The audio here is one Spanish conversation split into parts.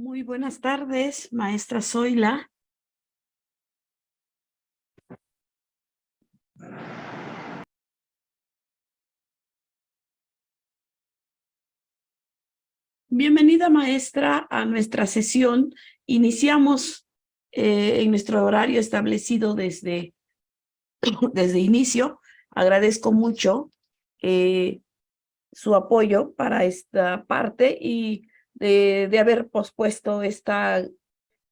Muy buenas tardes, maestra Zoila. Bienvenida, maestra, a nuestra sesión. Iniciamos en nuestro horario establecido desde inicio. Agradezco mucho su apoyo para esta parte y de haber pospuesto esta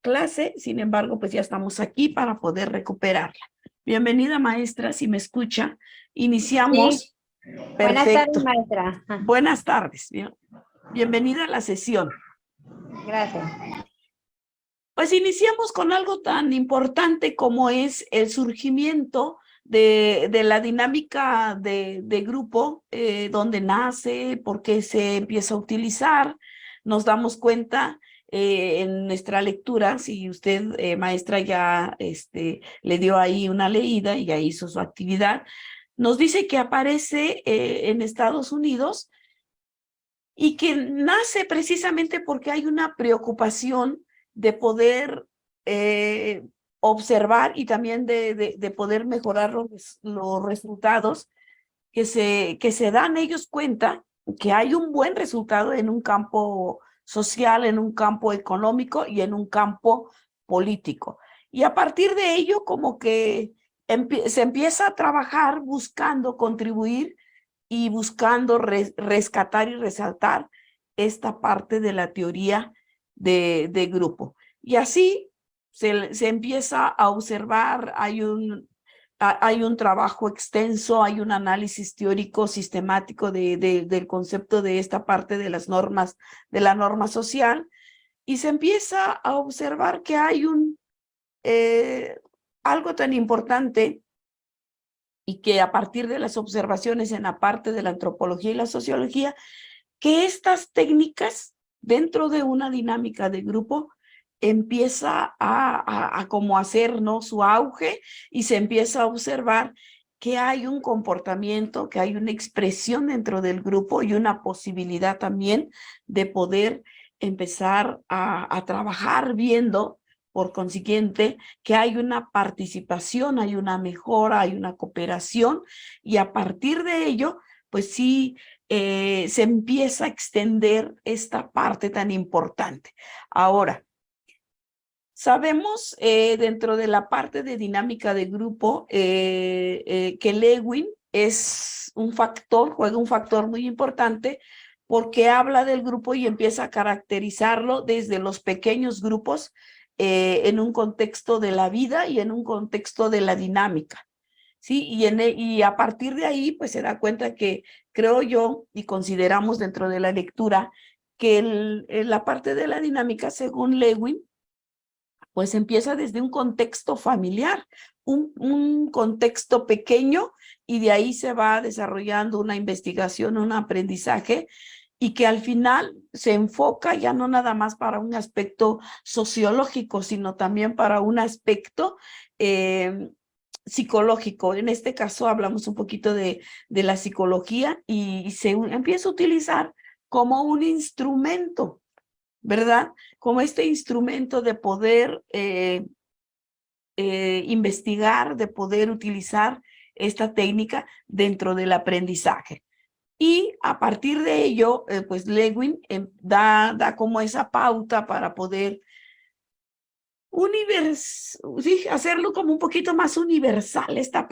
clase. Sin embargo, pues ya estamos aquí para poder recuperarla. Bienvenida, maestra, si me escucha. Sí, Iniciamos. buenas tardes, Perfecto. maestra. Buenas tardes. Bienvenida a la sesión. Gracias. Pues iniciamos con algo tan importante como es el surgimiento de la dinámica de grupo, donde nace, por qué se empieza a utilizar. Nos damos cuenta en nuestra lectura, si usted, maestra, ya le dio ahí una leída y ya hizo su actividad, nos dice que aparece en Estados Unidos y que nace precisamente porque hay una preocupación de poder observar y también de poder mejorar los resultados que se dan ellos cuenta que hay un buen resultado en un campo social, en un campo económico y en un campo político. Y a partir de ello, como que se empieza a trabajar buscando contribuir y buscando rescatar y resaltar esta parte de la teoría de grupo. Y así se empieza a observar, hay un trabajo extenso, hay un análisis teórico sistemático del concepto de esta parte de las normas, de la norma social, y se empieza a observar que hay algo tan importante y que a partir de las observaciones en la parte de la antropología y la sociología, que estas técnicas dentro de una dinámica de grupo empieza a como hacer, ¿no?, su auge, y se empieza a observar que hay un comportamiento, que hay una expresión dentro del grupo y una posibilidad también de poder empezar a trabajar viendo, por consiguiente, que hay una participación, hay una mejora, hay una cooperación, y a partir de ello, pues sí, se empieza a extender esta parte tan importante. Ahora, sabemos dentro de la parte de dinámica de grupo que Lewin es un factor, juega un factor muy importante porque habla del grupo y empieza a caracterizarlo desde los pequeños grupos en un contexto de la vida y en un contexto de la dinámica. ¿Sí? Y a partir de ahí, pues se da cuenta que creo yo y consideramos dentro de la lectura que la parte de la dinámica, según Lewin, pues empieza desde un contexto familiar, un contexto pequeño, y de ahí se va desarrollando una investigación, un aprendizaje, y que al final se enfoca ya no nada más para un aspecto sociológico, sino también para un aspecto psicológico. En este caso hablamos un poquito de la psicología y se empieza a utilizar como un instrumento, ¿verdad? Como este instrumento de poder investigar, de poder utilizar esta técnica dentro del aprendizaje. Y a partir de ello, pues Lewin da como esa pauta para poder sí, hacerlo como un poquito más universal esta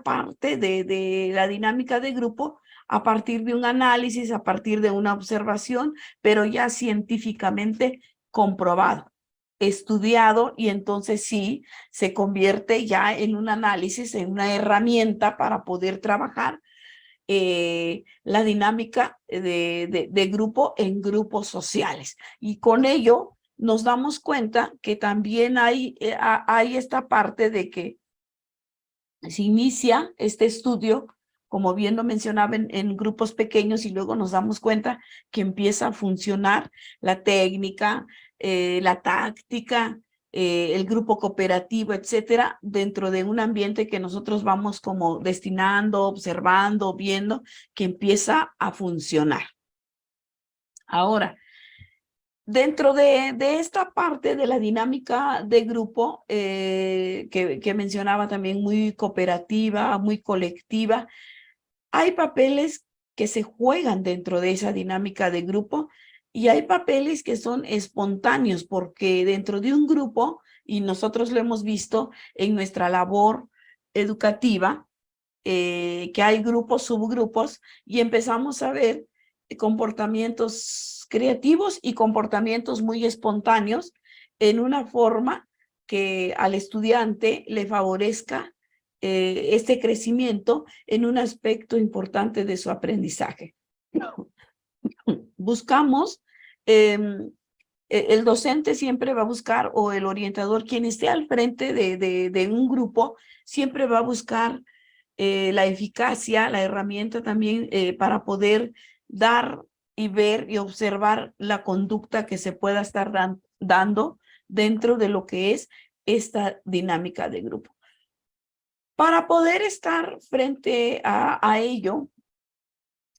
parte de la dinámica de grupo a partir de un análisis, a partir de una observación, pero ya científicamente comprobado, estudiado, y entonces sí se convierte ya en un análisis, en una herramienta para poder trabajar la dinámica de grupo en grupos sociales. Y con ello nos damos cuenta que también hay esta parte de que se inicia este estudio, como bien lo mencionaba, en grupos pequeños, y luego nos damos cuenta que empieza a funcionar la técnica, la táctica, el grupo cooperativo, etcétera, dentro de un ambiente que nosotros vamos como destinando, observando, viendo, que empieza a funcionar. Ahora, dentro de esta parte de la dinámica de grupo que mencionaba también, muy cooperativa, muy colectiva, hay papeles que se juegan dentro de esa dinámica de grupo y hay papeles que son espontáneos porque dentro de un grupo, y nosotros lo hemos visto en nuestra labor educativa, que hay grupos, subgrupos, y empezamos a ver comportamientos creativos y comportamientos muy espontáneos en una forma que al estudiante le favorezca este crecimiento en un aspecto importante de su aprendizaje. Buscamos, el docente siempre va a buscar, o el orientador, quien esté al frente de un grupo, siempre va a buscar la eficacia, la herramienta también para poder dar y ver y observar la conducta que se pueda estar dando dentro de lo que es esta dinámica de grupo. Para poder estar frente a ello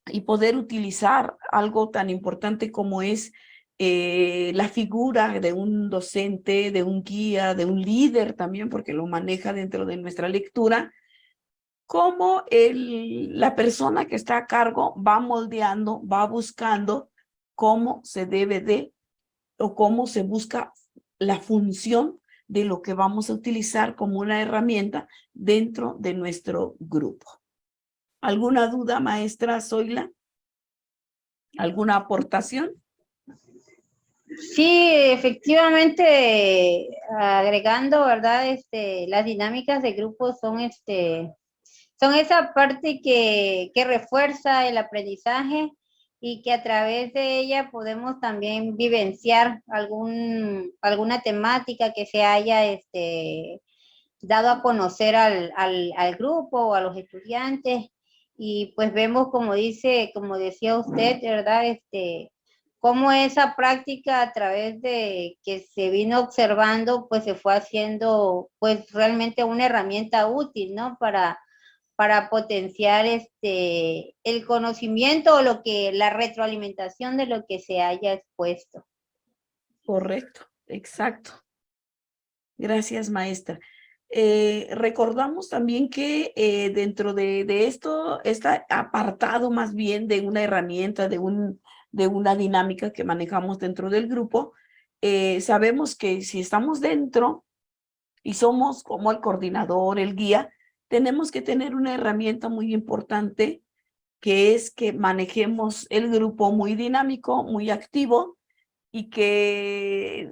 y poder utilizar algo tan importante como es la figura de un docente, de un guía, de un líder también, porque lo maneja dentro de nuestra lectura, cómo la persona que está a cargo va moldeando, va buscando cómo se debe de, o cómo se busca la función de lo que vamos a utilizar como una herramienta dentro de nuestro grupo. ¿Alguna duda, maestra Zoila? ¿Alguna aportación? Sí, efectivamente, agregando, ¿verdad? Las dinámicas de grupo son esa parte que refuerza el aprendizaje y que a través de ella podemos también vivenciar alguna temática que se haya dado a conocer al grupo o a los estudiantes. Y pues vemos, como decía usted, ¿verdad? Cómo esa práctica a través de que se vino observando, pues se fue haciendo pues realmente una herramienta útil, ¿no? Para potenciar el conocimiento o la retroalimentación de lo que se haya expuesto. Correcto, exacto. Gracias, maestra. Recordamos también que dentro de esto, este apartado más bien de una herramienta, de una dinámica que manejamos dentro del grupo, sabemos que si estamos dentro y somos como el coordinador, el guía, tenemos que tener una herramienta muy importante, que es que manejemos el grupo muy dinámico, muy activo, y que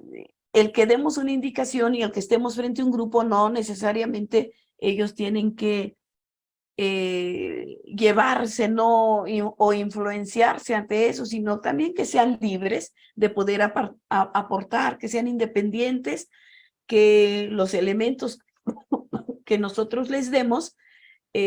el que demos una indicación y el que estemos frente a un grupo, no necesariamente ellos tienen que llevarse, no, o influenciarse ante eso, sino también que sean libres de poder aportar, que sean independientes, que los elementos que nosotros les demos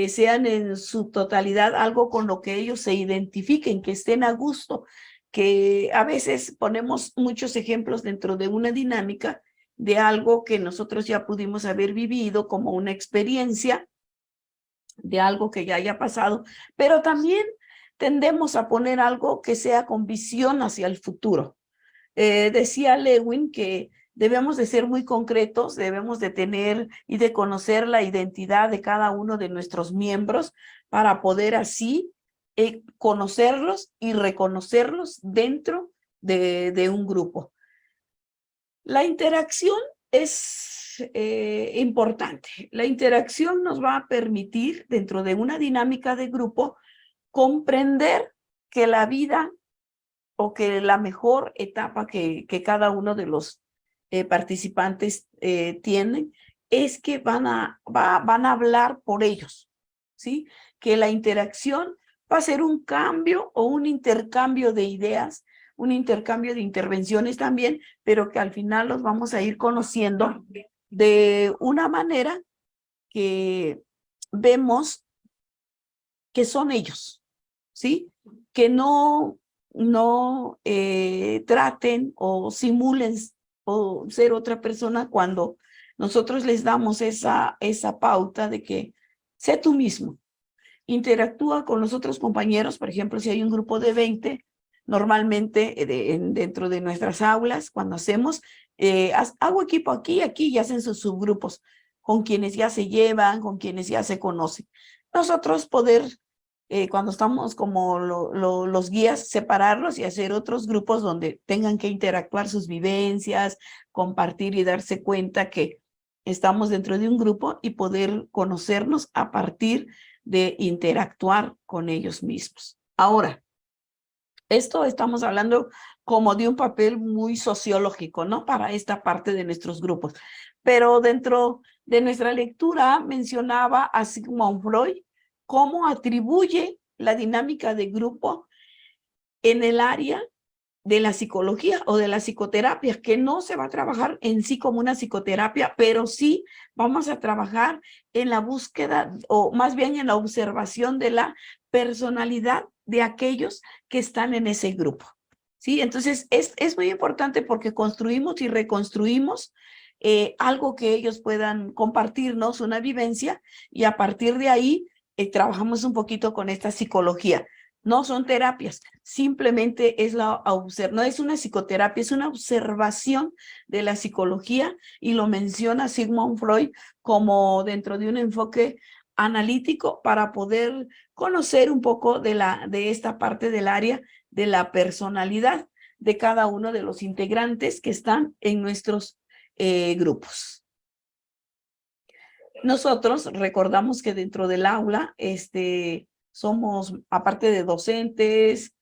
sean en su totalidad algo con lo que ellos se identifiquen, que estén a gusto, que a veces ponemos muchos ejemplos dentro de una dinámica de algo que nosotros ya pudimos haber vivido como una experiencia, de algo que ya haya pasado, pero también tendemos a poner algo que sea con visión hacia el futuro. Decía Lewin que debemos de ser muy concretos, debemos de tener y de conocer la identidad de cada uno de nuestros miembros para poder así conocerlos y reconocerlos dentro de un grupo. La interacción es importante. La interacción nos va a permitir, dentro de una dinámica de grupo, comprender que la vida o que la mejor etapa que cada uno de los participantes tienen es que van a hablar por ellos, ¿sí? Que la interacción va a ser un cambio o un intercambio de ideas, un intercambio de intervenciones también, pero que al final los vamos a ir conociendo de una manera que vemos que son ellos, ¿sí? Que no traten o simulen o ser otra persona cuando nosotros les damos esa pauta de que sé tú mismo, interactúa con los otros compañeros. Por ejemplo, si hay un grupo de 20, Normalmente dentro de nuestras aulas, cuando hacemos, hago equipo aquí y aquí y hacen sus subgrupos con quienes ya se llevan, con quienes ya se conocen. Nosotros poder, cuando estamos como los guías, separarlos y hacer otros grupos donde tengan que interactuar sus vivencias, compartir y darse cuenta que estamos dentro de un grupo y poder conocernos a partir de interactuar con ellos mismos. Ahora, esto estamos hablando como de un papel muy sociológico, ¿no? Para esta parte de nuestros grupos. Pero dentro de nuestra lectura mencionaba a Sigmund Freud cómo atribuye la dinámica de grupo en el área de la psicología o de la psicoterapia, que no se va a trabajar en sí como una psicoterapia, pero sí vamos a trabajar en la búsqueda o más bien en la observación de la personalidad de aquellos que están en ese grupo. ¿Sí? Entonces es muy importante porque construimos y reconstruimos algo que ellos puedan compartirnos, una vivencia, y a partir de ahí trabajamos un poquito con esta psicología. No son terapias, simplemente es no es una psicoterapia, es una observación de la psicología y lo menciona Sigmund Freud como dentro de un enfoque analítico para poder conocer un poco de esta parte del área de la personalidad de cada uno de los integrantes que están en nuestros grupos. Nosotros recordamos que dentro del aula, somos, aparte de docentes,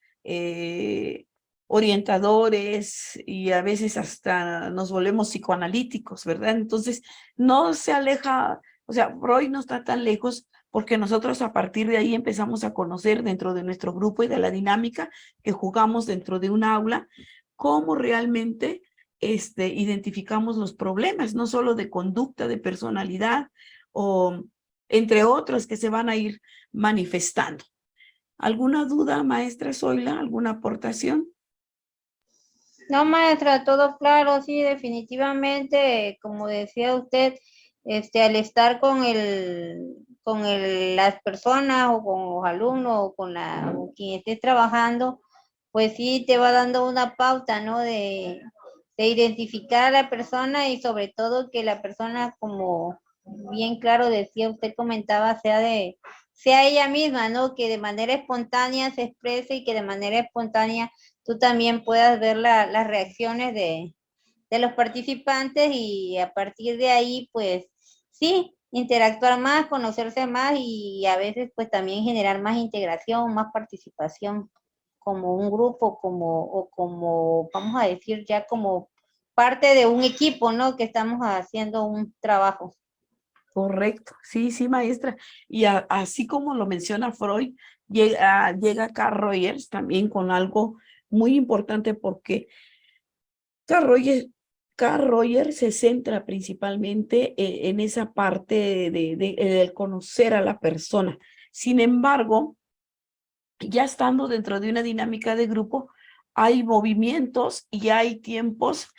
orientadores y a veces hasta nos volvemos psicoanalíticos, ¿verdad? Entonces, no se aleja, o sea, Freud no está tan lejos porque nosotros a partir de ahí empezamos a conocer dentro de nuestro grupo y de la dinámica que jugamos dentro de un aula, cómo realmente identificamos los problemas, no solo de conducta, de personalidad, o entre otros que se van a ir manifestando. ¿Alguna duda, maestra Zoila? ¿Alguna aportación? No, maestra, todo claro, sí, definitivamente, como decía usted, al estar las personas o con los alumnos o quien esté trabajando, pues sí te va dando una pauta, ¿no? De identificar a la persona y sobre todo que la persona, como bien claro decía, usted comentaba, sea ella misma, ¿no? Que de manera espontánea se exprese y que de manera espontánea tú también puedas ver las reacciones de los participantes y a partir de ahí, pues sí, interactuar más, conocerse más y a veces pues también generar más integración, más participación como un grupo, como, vamos a decir, ya como parte de un equipo, ¿no? Que estamos haciendo un trabajo. Correcto, sí, sí, maestra. Y así como lo menciona Freud, llega Carl Rogers también con algo muy importante porque Carl Rogers se centra principalmente en esa parte del conocer a la persona. Sin embargo, ya estando dentro de una dinámica de grupo, hay movimientos y hay tiempos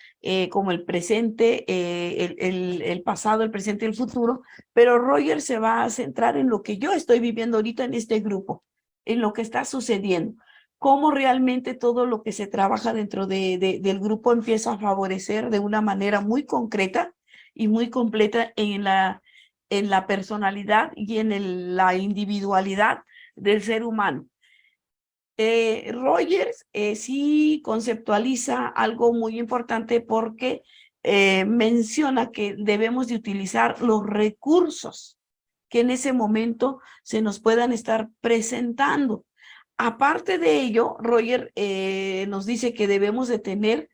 como el presente, el pasado, el presente y el futuro, pero Roger se va a centrar en lo que yo estoy viviendo ahorita en este grupo, en lo que está sucediendo, cómo realmente todo lo que se trabaja dentro del grupo empieza a favorecer de una manera muy concreta y muy completa en la personalidad y en la individualidad del ser humano. Rogers sí conceptualiza algo muy importante porque menciona que debemos de utilizar los recursos que en ese momento se nos puedan estar presentando. Aparte de ello, Roger nos dice que debemos de tener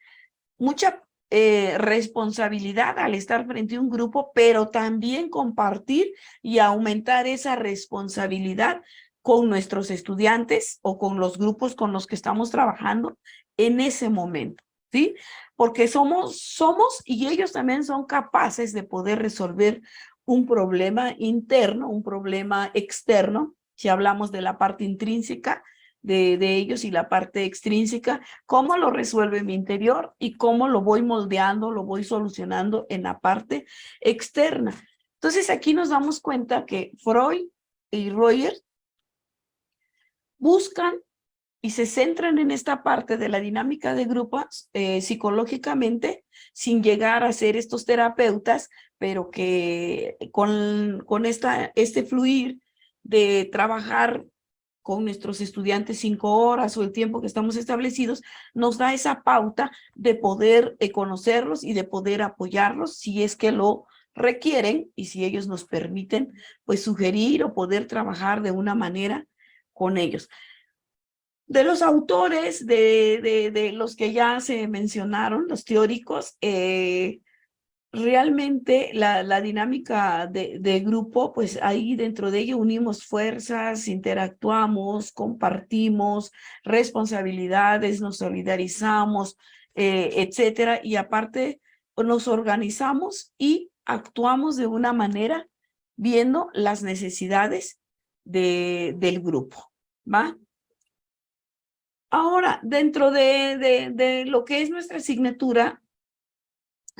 mucha responsabilidad al estar frente a un grupo, pero también compartir y aumentar esa responsabilidad con nuestros estudiantes o con los grupos con los que estamos trabajando en ese momento, ¿sí? Porque somos y ellos también son capaces de poder resolver un problema interno, un problema externo, si hablamos de la parte intrínseca de ellos y la parte extrínseca, cómo lo resuelve mi interior y cómo lo voy moldeando, lo voy solucionando en la parte externa. Entonces aquí nos damos cuenta que Freud y Rogers buscan y se centran en esta parte de la dinámica de grupos psicológicamente, sin llegar a ser estos terapeutas, pero que con este fluir de trabajar con nuestros estudiantes 5 horas o el tiempo que estamos establecidos, nos da esa pauta de poder conocerlos y de poder apoyarlos si es que lo requieren y si ellos nos permiten, pues sugerir o poder trabajar de una manera con ellos. De los autores, de los que ya se mencionaron, los teóricos, realmente la dinámica de grupo, pues ahí dentro de ello unimos fuerzas, interactuamos, compartimos responsabilidades, nos solidarizamos, etcétera, y aparte nos organizamos y actuamos de una manera viendo las necesidades del grupo, ¿va? Ahora, dentro de lo que es nuestra asignatura,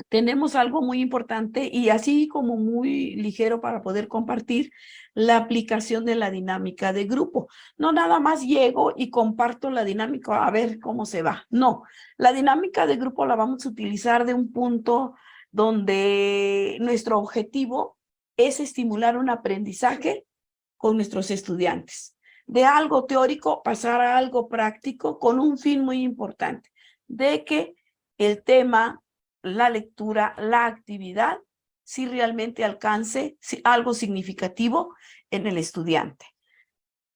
tenemos algo muy importante y así como muy ligero para poder compartir la aplicación de la dinámica de grupo. No nada más llego y comparto la dinámica a ver cómo se va. No, la dinámica de grupo la vamos a utilizar de un punto donde nuestro objetivo es estimular un aprendizaje con nuestros estudiantes. De algo teórico pasar a algo práctico con un fin muy importante, de que el tema, la lectura, la actividad, sí realmente alcance algo significativo en el estudiante.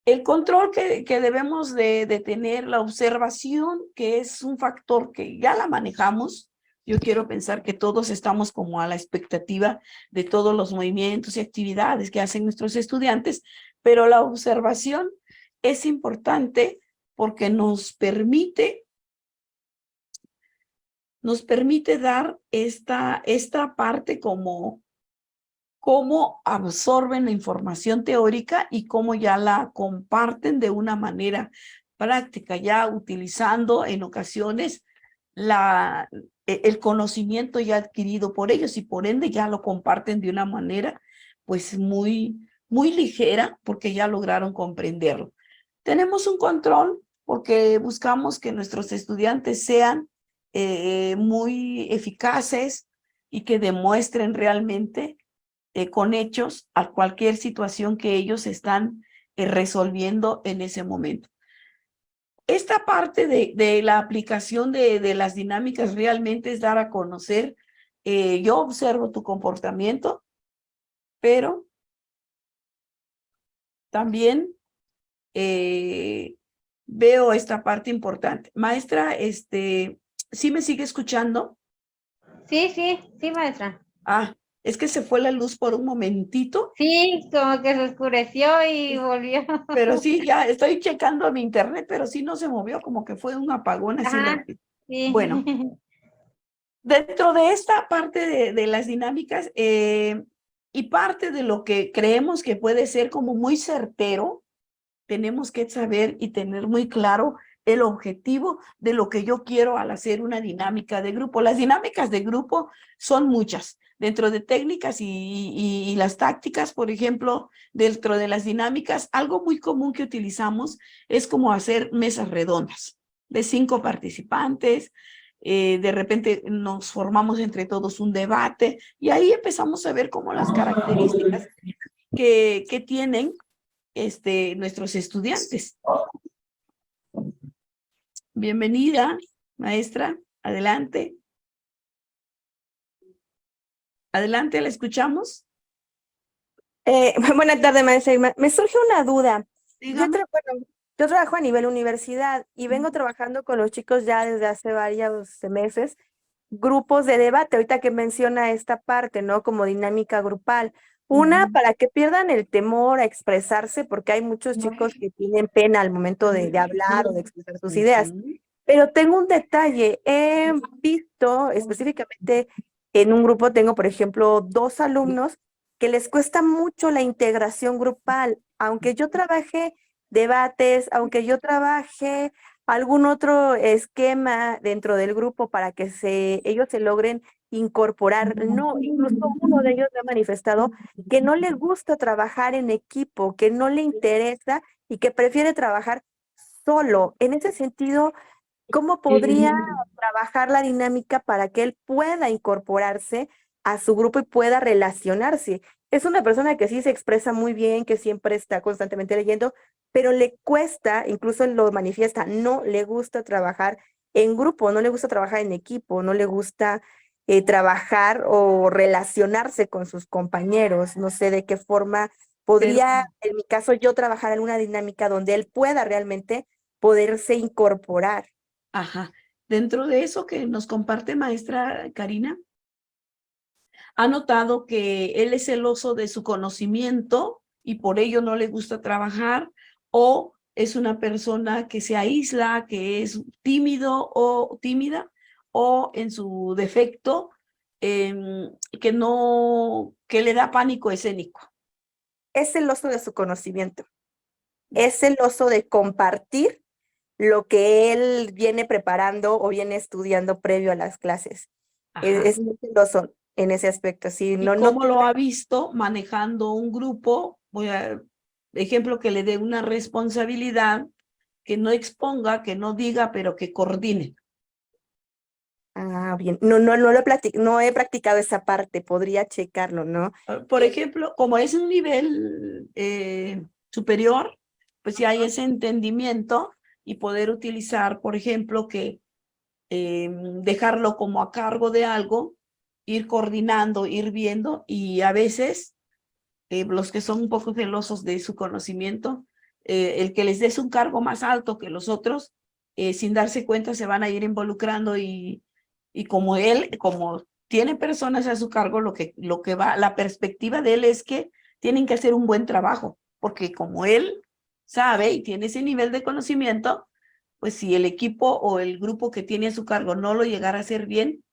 El control que debemos de tener, la observación, que es un factor que ya la manejamos. Yo quiero pensar que todos estamos como a la expectativa de todos los movimientos y actividades que hacen nuestros estudiantes, pero la observación es importante porque nos permite dar esta parte como cómo absorben la información teórica y cómo ya la comparten de una manera práctica, ya utilizando en ocasiones el conocimiento ya adquirido por ellos y por ende ya lo comparten de una manera pues muy ligera porque ya lograron comprenderlo. Tenemos un control porque buscamos que nuestros estudiantes sean muy eficaces y que demuestren realmente con hechos a cualquier situación que ellos están resolviendo en ese momento. Esta parte de la aplicación de las dinámicas realmente es dar a conocer, yo observo tu comportamiento, pero también veo esta parte importante. Maestra, ¿sí me sigue escuchando? Sí, maestra. Ah, es que se fue la luz por un momentito. Sí, como que se oscureció y volvió. Pero sí, ya estoy checando mi internet, pero sí no se movió, como que fue un apagón así Ajá, rápido. sí. Bueno, dentro de esta parte de las dinámicas y parte de lo que creemos que puede ser como muy certero, tenemos que saber y tener muy claro el objetivo de lo que yo quiero al hacer una dinámica de grupo. Las dinámicas de grupo son muchas. Dentro de técnicas y las tácticas, por ejemplo, dentro de las dinámicas, algo muy común que utilizamos es como hacer mesas redondas de 5 participantes. De repente nos formamos entre todos un debate y ahí empezamos a ver cómo las características que tienen nuestros estudiantes. Bienvenida, maestra. Adelante. Adelante, ¿la escuchamos? Buenas tardes, maestra Irma. Me surge una duda. Dígame. Yo trabajo a nivel universidad y vengo trabajando con los chicos ya desde hace varios meses, grupos de debate, ahorita que menciona esta parte, ¿no? Como dinámica grupal. Una, para que pierdan el temor a expresarse, porque hay muchos chicos que tienen pena al momento de hablar o de expresar sus ideas. Pero tengo un detalle, he visto específicamente en un grupo, tengo por ejemplo 2 alumnos que les cuesta mucho la integración grupal, aunque yo trabaje debates, aunque yo trabaje algún otro esquema dentro del grupo para que ellos se logren incorporar. No, incluso uno de ellos me ha manifestado que no le gusta trabajar en equipo, que no le interesa y que prefiere trabajar solo. En ese sentido, ¿cómo podría trabajar la dinámica para que él pueda incorporarse a su grupo y pueda relacionarse? Es una persona que sí se expresa muy bien, que siempre está constantemente leyendo, pero le cuesta, incluso él lo manifiesta, no le gusta trabajar en grupo, no le gusta trabajar en equipo, no le gusta trabajar o relacionarse con sus compañeros. No sé de qué forma Pero, podría, en mi caso, yo trabajar en una dinámica donde él pueda realmente poderse incorporar. ajá, dentro de eso que nos comparte maestra Karina, ha notado que él es celoso de su conocimiento y por ello no le gusta trabajar, o es una persona que se aísla, que es tímido o tímida, o en su defecto, que le da pánico escénico. Es celoso de su conocimiento, es celoso de compartir lo que él viene preparando o viene estudiando previo a las clases. Ajá. Es muy celoso en ese aspecto, sí, ¿Y no cómo lo quiere. ha visto manejando un grupo? Voy a, ejemplo, que le dé una responsabilidad, que no exponga, que no diga, pero que coordine. Ah, bien, no he practicado esa parte, podría checarlo, ¿no? Por Eh, ejemplo, como es un nivel superior, pues ya hay ese entendimiento y poder utilizar, por ejemplo, que dejarlo como a cargo de algo, ir coordinando, ir viendo, y a veces los que son un poco celosos de su conocimiento, el que les des un cargo más alto que los otros, sin darse cuenta se van a ir involucrando, y como él, como tiene personas a su cargo, lo que va, la perspectiva de él es que tienen que hacer un buen trabajo, porque como él sabe y tiene ese nivel de conocimiento, pues si el equipo o el grupo que tiene a su cargo no lo llegara a hacer bien,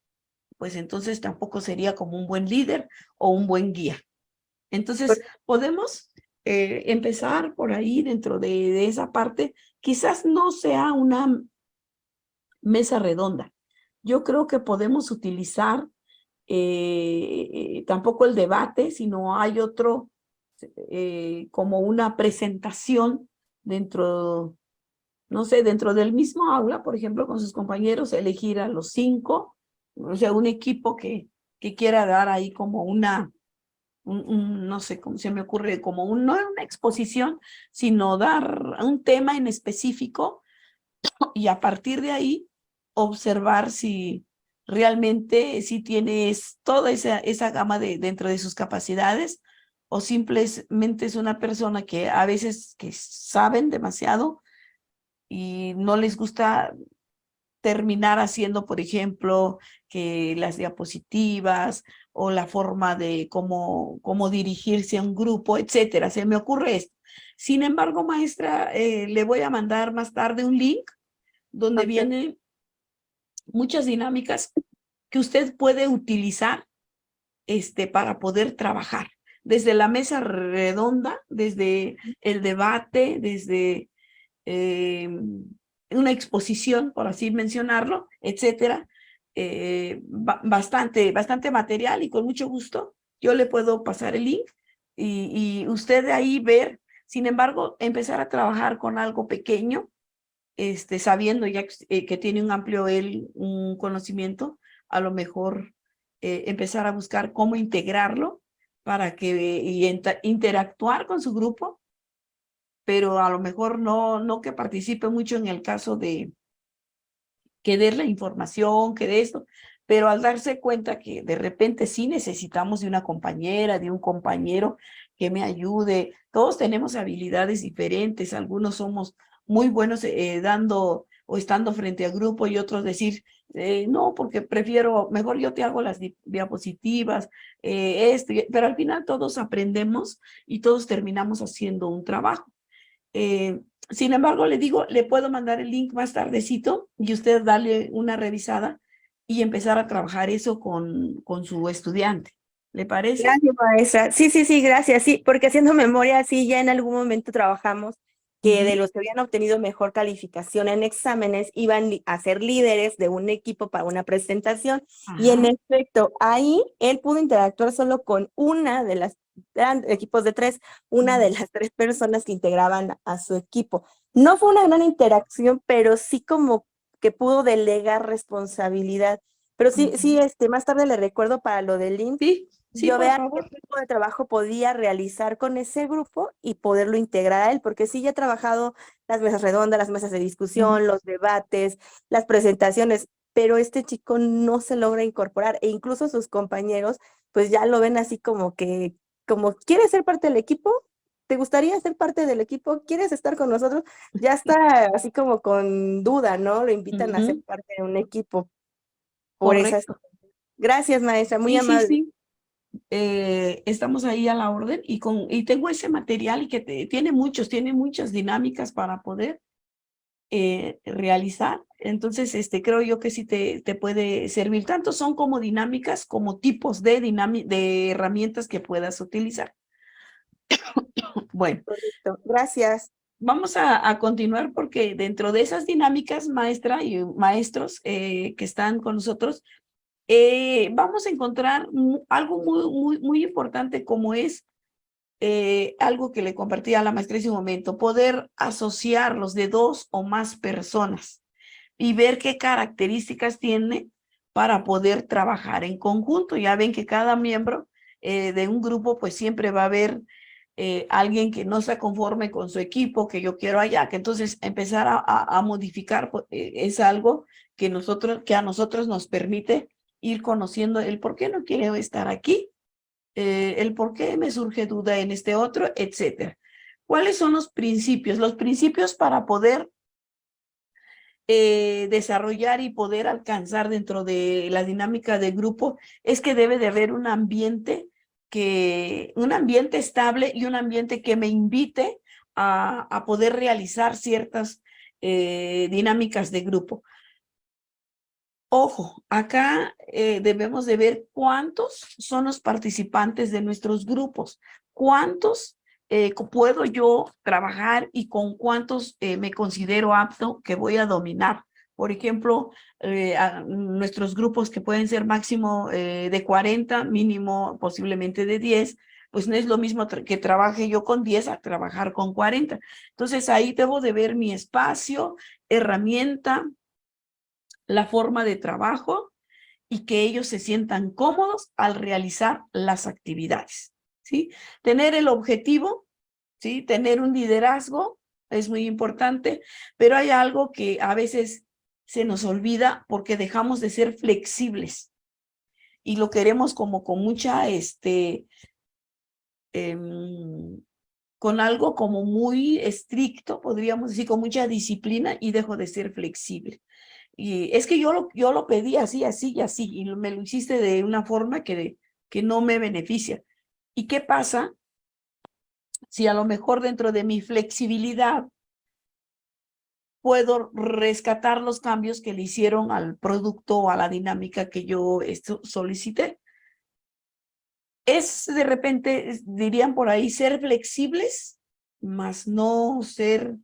pues entonces tampoco sería como un buen líder o un buen guía. Entonces, podemos empezar por ahí dentro de esa parte. Quizás no sea una mesa redonda. Yo creo que podemos utilizar tampoco el debate, sino hay otro, como una presentación dentro, no sé, dentro del mismo aula, por ejemplo, con sus compañeros, elegir a los 5, o sea, un equipo que quiera dar ahí como no sé cómo se me ocurre, como no una exposición, sino dar un tema en específico, y a partir de ahí observar si realmente si tienes toda esa gama dentro de sus capacidades, o simplemente es una persona que a veces que saben demasiado y no les gusta terminar haciendo, por ejemplo, que las diapositivas o la forma de cómo dirigirse a un grupo, etcétera. Se me ocurre esto. Sin embargo, maestra, le voy a mandar más tarde un link donde ok. vienen muchas dinámicas que usted puede utilizar para poder trabajar. Desde la mesa redonda, desde el debate, desde una exposición, por así mencionarlo, etcétera. Bastante material, y con mucho gusto yo le puedo pasar el link, y usted de ahí ver. Sin embargo, empezar a trabajar con algo pequeño, sabiendo ya que tiene un conocimiento, a lo mejor empezar a buscar cómo integrarlo para que interactuar con su grupo, pero a lo mejor no que participe mucho en el caso de que dé la información, que de esto, pero al darse cuenta que de repente sí necesitamos de una compañera, de un compañero que me ayude. Todos tenemos habilidades diferentes, algunos somos muy buenos dando o estando frente al grupo, y otros decir, no, porque prefiero, mejor yo te hago las diapositivas, pero al final todos aprendemos y todos terminamos haciendo un trabajo. Eh, Sin embargo, le digo, le puedo mandar el link más tardecito y usted darle una revisada y empezar a trabajar eso con su estudiante. ¿Le parece? Gracias, maestra. Sí, sí, sí, gracias. Sí, porque haciendo memoria, sí, ya en algún momento trabajamos que de Ujú. los que habían obtenido mejor calificación en exámenes iban a ser líderes de un equipo para una presentación. Y en Ajá. efecto, ahí él pudo interactuar solo con una de las eran equipos de 3, una de las 3 personas que integraban a su equipo. No fue una gran interacción, pero sí como que pudo delegar responsabilidad. Pero sí, sí, más tarde le recuerdo para lo del link, Sí, sí, yo por vea qué favor. tipo de trabajo podía realizar con ese grupo y poderlo integrar a él, porque sí ya he trabajado las mesas redondas, las mesas de discusión, los debates, las presentaciones, pero este chico no se logra incorporar e incluso sus compañeros pues ya lo ven así como, ¿quieres ser parte del equipo? ¿Te gustaría ser parte del equipo? ¿Quieres estar con nosotros? Ya está así como con duda, ¿no? Lo invitan a ser Ujú, parte de un equipo por esas. correcto. Gracias, maestra, muy Sí, sí, amable. sí. Estamos ahí a la orden y tengo ese material y que tiene muchas dinámicas para poder realizar. Entonces, creo yo que sí te puede servir. Tanto son como dinámicas, como tipos de herramientas que puedas utilizar. Bueno, Correcto. Gracias. vamos a continuar porque dentro de esas dinámicas, maestra y maestros que están con nosotros, vamos a encontrar algo muy importante como es algo que le compartí a la maestra hace un momento, poder asociarlos de 2 o más personas y ver qué características tiene para poder trabajar en conjunto. Ya ven que cada miembro de un grupo pues siempre va a haber alguien que no se conforme con su equipo, que yo quiero allá, que entonces empezar a modificar es algo que a nosotros nos permite ir conociendo el por qué no quiero estar aquí, el por qué me surge duda en este otro, etcétera. ¿Cuáles son los principios? Los principios para poder desarrollar y poder alcanzar dentro de la dinámica de grupo es que debe de haber un ambiente estable y un ambiente que me invite a poder realizar ciertas dinámicas de grupo. Ojo, acá debemos de ver cuántos son los participantes de nuestros grupos, cuántos puedo yo trabajar y con cuántos me considero apto que voy a dominar. Por ejemplo, nuestros grupos que pueden ser máximo de 40, mínimo posiblemente de 10, pues no es lo mismo que trabaje yo con 10 a trabajar con 40. Entonces ahí debo de ver mi espacio, herramienta, la forma de trabajo y que ellos se sientan cómodos al realizar las actividades, ¿sí? Tener el objetivo, ¿sí? Tener un liderazgo es muy importante, pero hay algo que a veces se nos olvida porque dejamos de ser flexibles y lo queremos como con mucha, con algo como muy estricto, podríamos decir, con mucha disciplina y dejo de ser flexible. Y es que yo lo pedí así, así y así, y me lo hiciste de una forma que no me beneficia. ¿Y qué pasa si a lo mejor dentro de mi flexibilidad puedo rescatar los cambios que le hicieron al producto o a la dinámica que yo solicité? Es de repente, dirían por ahí, ser flexibles, más no ser,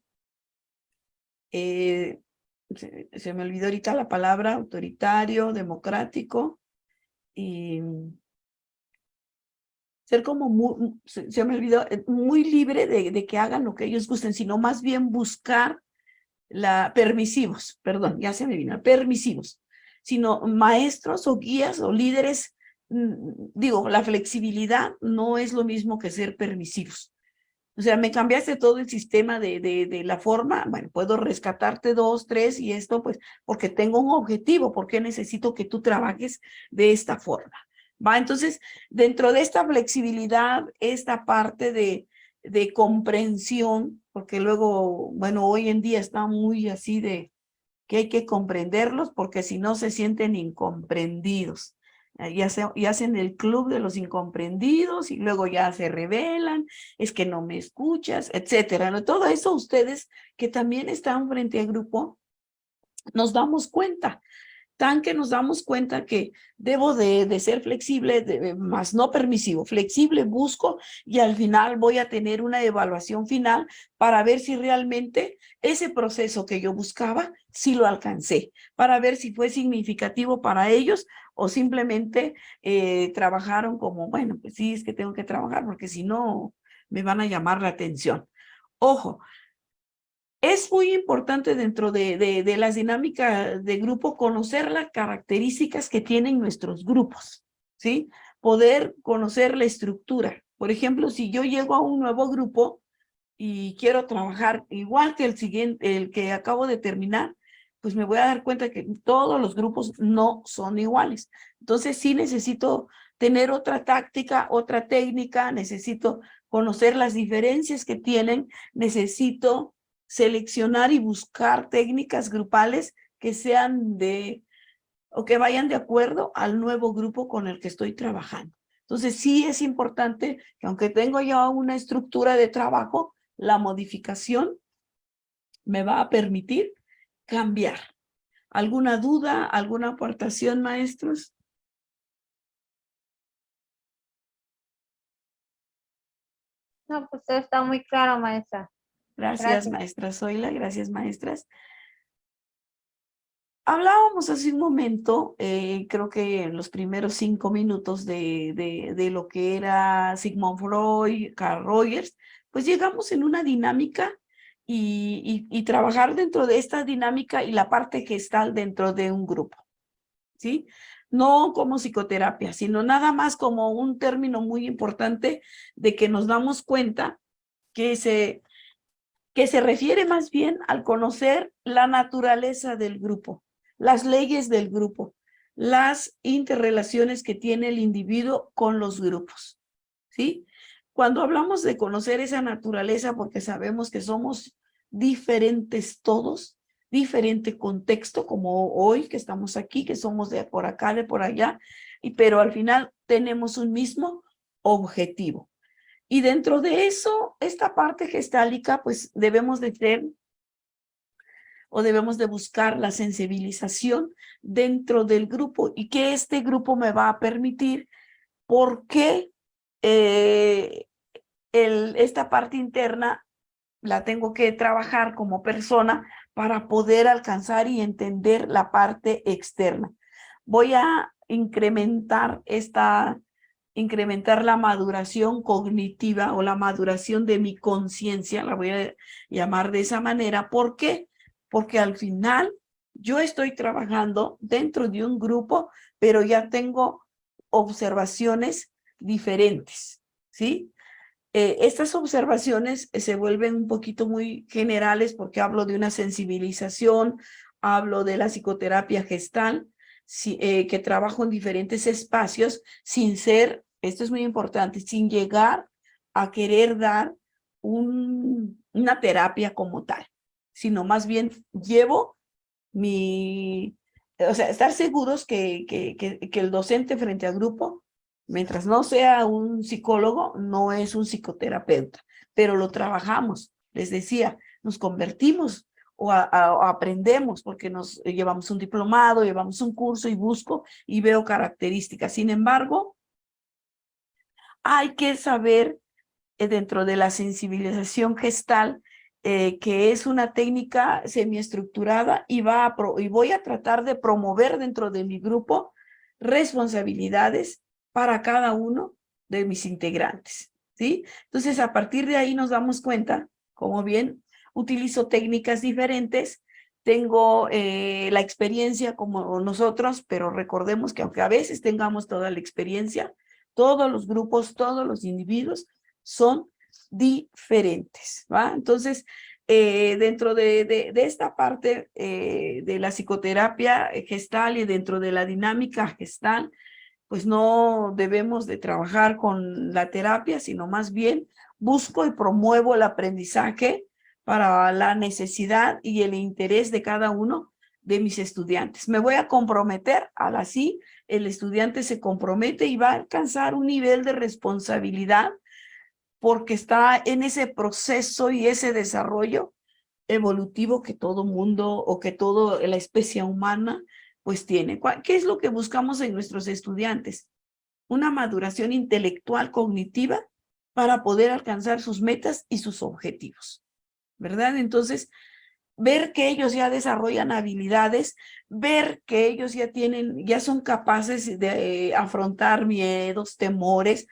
se me olvidó ahorita la palabra, autoritario, democrático, y ser como se me olvidó, muy libre de que hagan lo que ellos gusten, sino más bien buscar permisivos, perdón, ya se me vino, permisivos, sino maestros o guías o líderes, digo, la flexibilidad no es lo mismo que ser permisivos. O sea, me cambiaste todo el sistema de la forma, bueno, puedo rescatarte 2, 3 y esto, pues, porque tengo un objetivo, porque necesito que tú trabajes de esta forma, ¿va? Entonces, dentro de esta flexibilidad, esta parte de comprensión, porque luego, bueno, hoy en día está muy así de que hay que comprenderlos, porque si no se sienten incomprendidos. Y hacen el club de los incomprendidos y luego ya se rebelan, es que no me escuchas, etcétera, ¿no? Todo eso ustedes que también están frente al grupo, nos damos cuenta, tan que nos damos cuenta que debo de ser flexible, más no permisivo, flexible busco y al final voy a tener una evaluación final para ver si realmente ese proceso que yo buscaba, sí lo alcancé, para ver si fue significativo para ellos o simplemente trabajaron como, bueno, pues sí, es que tengo que trabajar porque si no me van a llamar la atención. Ojo, es muy importante dentro de las dinámicas de grupo conocer las características que tienen nuestros grupos, ¿sí? Poder conocer la estructura. Por ejemplo, si yo llego a un nuevo grupo y quiero trabajar igual que el siguiente, el que acabo de terminar, pues me voy a dar cuenta que todos los grupos no son iguales. Entonces sí necesito tener otra táctica, otra técnica, necesito conocer las diferencias que tienen, necesito seleccionar y buscar técnicas grupales que sean o que vayan de acuerdo al nuevo grupo con el que estoy trabajando. Entonces sí es importante que aunque tengo ya una estructura de trabajo, la modificación me va a permitir cambiar. ¿Alguna duda, alguna aportación, maestros? No, pues todo está muy claro, maestra. Gracias, Gracias. maestra Zoila, gracias, maestras. Hablábamos hace un momento, creo que en los primeros 5 minutos de lo que era Sigmund Freud, Carl Rogers, pues llegamos en una dinámica y trabajar dentro de esta dinámica y la parte gestal dentro de un grupo, ¿sí? No como psicoterapia, sino nada más como un término muy importante de que nos damos cuenta que se refiere más bien al conocer la naturaleza del grupo, las leyes del grupo, las interrelaciones que tiene el individuo con los grupos, ¿sí? Cuando hablamos de conocer esa naturaleza, porque sabemos que somos diferentes todos, diferente contexto, como hoy que estamos aquí, que somos de por acá, de por allá, pero al final tenemos un mismo objetivo. Y dentro de eso, esta parte gestálica, pues debemos de tener o debemos de buscar la sensibilización dentro del grupo y que este grupo me va a permitir por qué esta parte interna la tengo que trabajar como persona para poder alcanzar y entender la parte externa. Voy a incrementar la maduración cognitiva o la maduración de mi conciencia, la voy a llamar de esa manera. ¿Por qué? Porque al final yo estoy trabajando dentro de un grupo, pero ya tengo observaciones diferentes, ¿sí? Estas observaciones se vuelven un poquito muy generales porque hablo de una sensibilización, hablo de la psicoterapia gestal, que trabajo en diferentes espacios sin ser, esto es muy importante, sin llegar a querer dar una terapia como tal, sino más bien llevo o sea, estar seguros que el docente frente al grupo, mientras no sea un psicólogo, no es un psicoterapeuta, pero lo trabajamos. Les decía, nos convertimos o aprendemos porque nos llevamos un diplomado, llevamos un curso y busco y veo características. Sin embargo, hay que saber dentro de la sensibilización gestal, que es una técnica semiestructurada y voy a tratar de promover dentro de mi grupo responsabilidades para cada uno de mis integrantes, ¿sí? Entonces, a partir de ahí nos damos cuenta, como bien utilizo técnicas diferentes, tengo la experiencia como nosotros, pero recordemos que aunque a veces tengamos toda la experiencia, todos los grupos, todos los individuos son diferentes, ¿va? Entonces, dentro de esta parte de la psicoterapia gestal y dentro de la dinámica gestal, pues no debemos de trabajar con la terapia, sino más bien busco y promuevo el aprendizaje para la necesidad y el interés de cada uno de mis estudiantes. Me voy a comprometer, así el estudiante se compromete y va a alcanzar un nivel de responsabilidad porque está en ese proceso y ese desarrollo evolutivo que todo mundo o que toda la especie humana pues tiene. ¿Qué es lo que buscamos en nuestros estudiantes? Una maduración intelectual cognitiva para poder alcanzar sus metas y sus objetivos, ¿verdad? Entonces, ver que ellos ya desarrollan habilidades, ver que ellos ya son capaces de afrontar miedos, temores,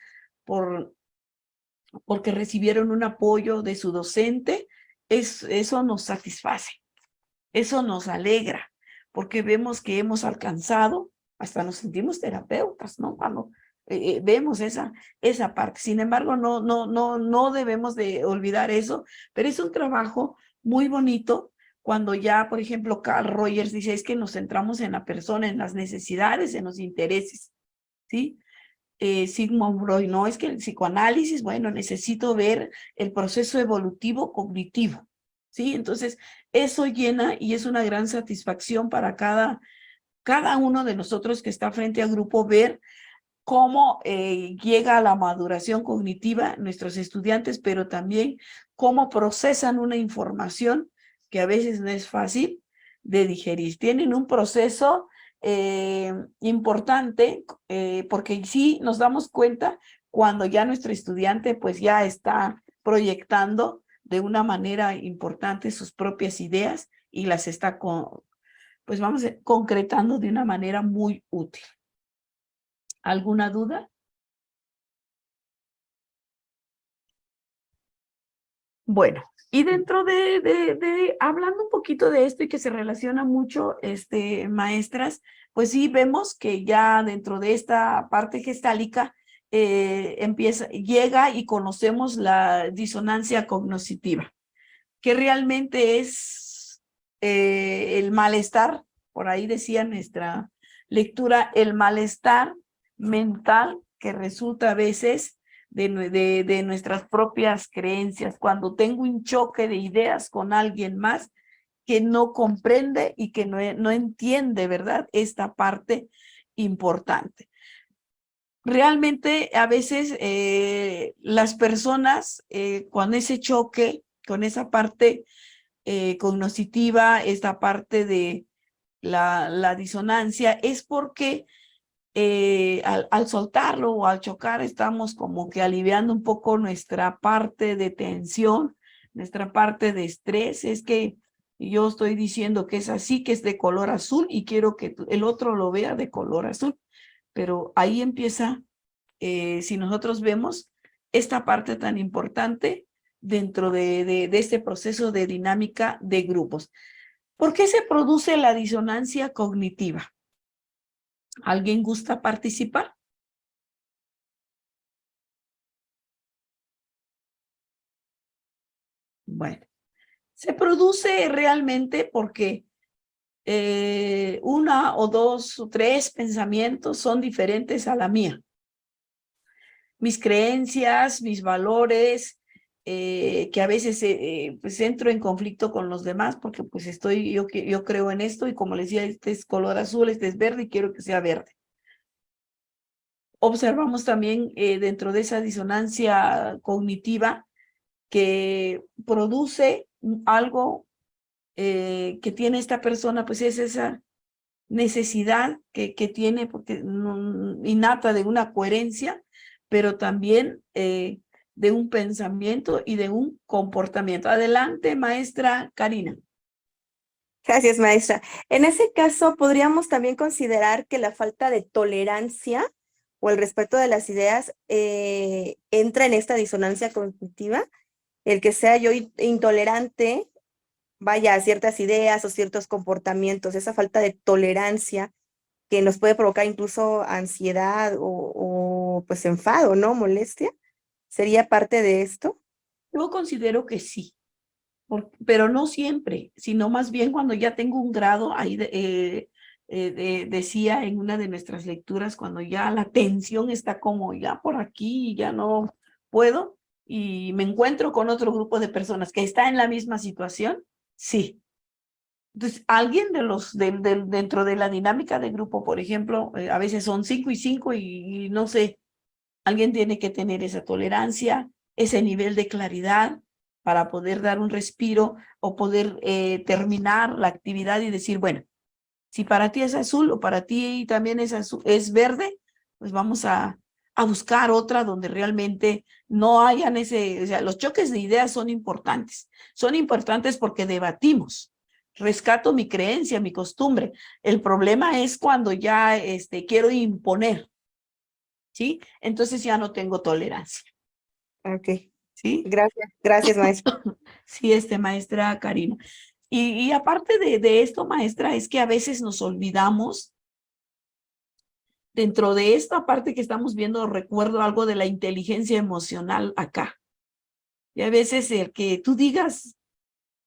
porque recibieron un apoyo de su docente, eso nos satisface, eso nos alegra, porque vemos que hemos alcanzado, hasta nos sentimos terapeutas, ¿no? Cuando vemos esa parte. Sin embargo, no debemos de olvidar eso, pero es un trabajo muy bonito cuando ya, por ejemplo, Carl Rogers dice, es que nos centramos en la persona, en las necesidades, en los intereses, ¿sí? Sigmund Freud, no, es que el psicoanálisis, bueno, necesito ver el proceso evolutivo cognitivo, ¿sí? Entonces, eso llena y es una gran satisfacción para cada uno de nosotros que está frente al grupo, ver cómo llega a la maduración cognitiva nuestros estudiantes, pero también cómo procesan una información que a veces no es fácil de digerir. Tienen un proceso importante, porque sí nos damos cuenta cuando ya nuestro estudiante pues ya está proyectando de una manera importante sus propias ideas y las está pues vamos concretando de una manera muy útil. ¿Alguna duda? Bueno, y dentro hablando un poquito de esto y que se relaciona mucho, maestras, pues sí vemos que ya dentro de esta parte gestálica llega y conocemos la disonancia cognitiva, que realmente es el malestar, por ahí decía nuestra lectura, el malestar mental que resulta a veces de nuestras propias creencias, cuando tengo un choque de ideas con alguien más que no comprende y que no entiende, ¿verdad? Esta parte importante. Realmente a veces las personas con ese choque, con esa parte cognitiva, esta parte de la disonancia, es porque al soltarlo o al chocar estamos como que aliviando un poco nuestra parte de tensión, nuestra parte de estrés. Es que yo estoy diciendo que es así, que es de color azul y quiero que el otro lo vea de color azul. Pero ahí empieza, si nosotros vemos esta parte tan importante dentro de este proceso de dinámica de grupos. ¿Por qué se produce la disonancia cognitiva? ¿Alguien gusta participar? Bueno, se produce realmente porque una o dos o tres pensamientos son diferentes a la mía. Mis creencias, mis valores, que a veces pues entro en conflicto con los demás porque pues yo creo en esto y como les decía, este es color azul, este es verde y quiero que sea verde. Observamos también dentro de esa disonancia cognitiva que produce algo que tiene esta persona, pues es esa necesidad que tiene porque, innata de una coherencia, pero también de un pensamiento y de un comportamiento. Adelante, maestra Karina. Gracias, maestra. En ese caso, podríamos también considerar que la falta de tolerancia o el respeto de las ideas entra en esta disonancia cognitiva. El que sea yo intolerante, vaya, a ciertas ideas o ciertos comportamientos, esa falta de tolerancia que nos puede provocar incluso ansiedad o pues enfado, ¿no? Molestia. ¿Sería parte de esto? Yo considero que sí, pero no siempre, sino más bien cuando ya tengo un grado, ahí decía en una de nuestras lecturas, cuando ya la tensión está como ya por aquí y ya no puedo, y me encuentro con otro grupo de personas que está en la misma situación, sí. Entonces, alguien dentro de la dinámica de grupo, por ejemplo, a veces son 5 y 5 y no sé, alguien tiene que tener esa tolerancia, ese nivel de claridad para poder dar un respiro o poder terminar la actividad y decir, bueno, si para ti es azul o para ti también es azul, es verde, pues vamos a buscar otra donde realmente no hayan o sea, los choques de ideas son importantes porque debatimos, rescato mi creencia, mi costumbre. El problema es cuando ya quiero imponer, ¿sí? Entonces ya no tengo tolerancia, Ok, ¿sí? gracias, maestra. Sí, maestra Karina. Y aparte de esto, maestra, es que a veces nos olvidamos, dentro de esta parte que estamos viendo, recuerdo algo de la inteligencia emocional acá. Y a veces el que tú digas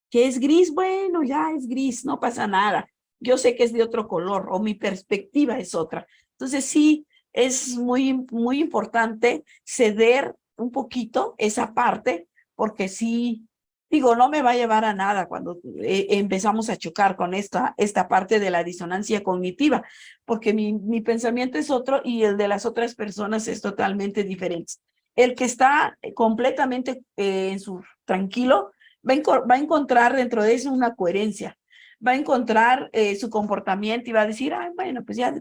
que es gris, bueno, ya es gris, no pasa nada. Yo sé que es de otro color o mi perspectiva es otra. Entonces sí, es muy importante ceder un poquito esa parte, porque sí, digo, no me va a llevar a nada cuando empezamos a chocar con esta parte de la disonancia cognitiva, porque mi pensamiento es otro y el de las otras personas es totalmente diferente. El que está completamente en su tranquilo, va a encontrar dentro de eso una coherencia, va a encontrar su comportamiento y va a decir, ay, bueno, pues ya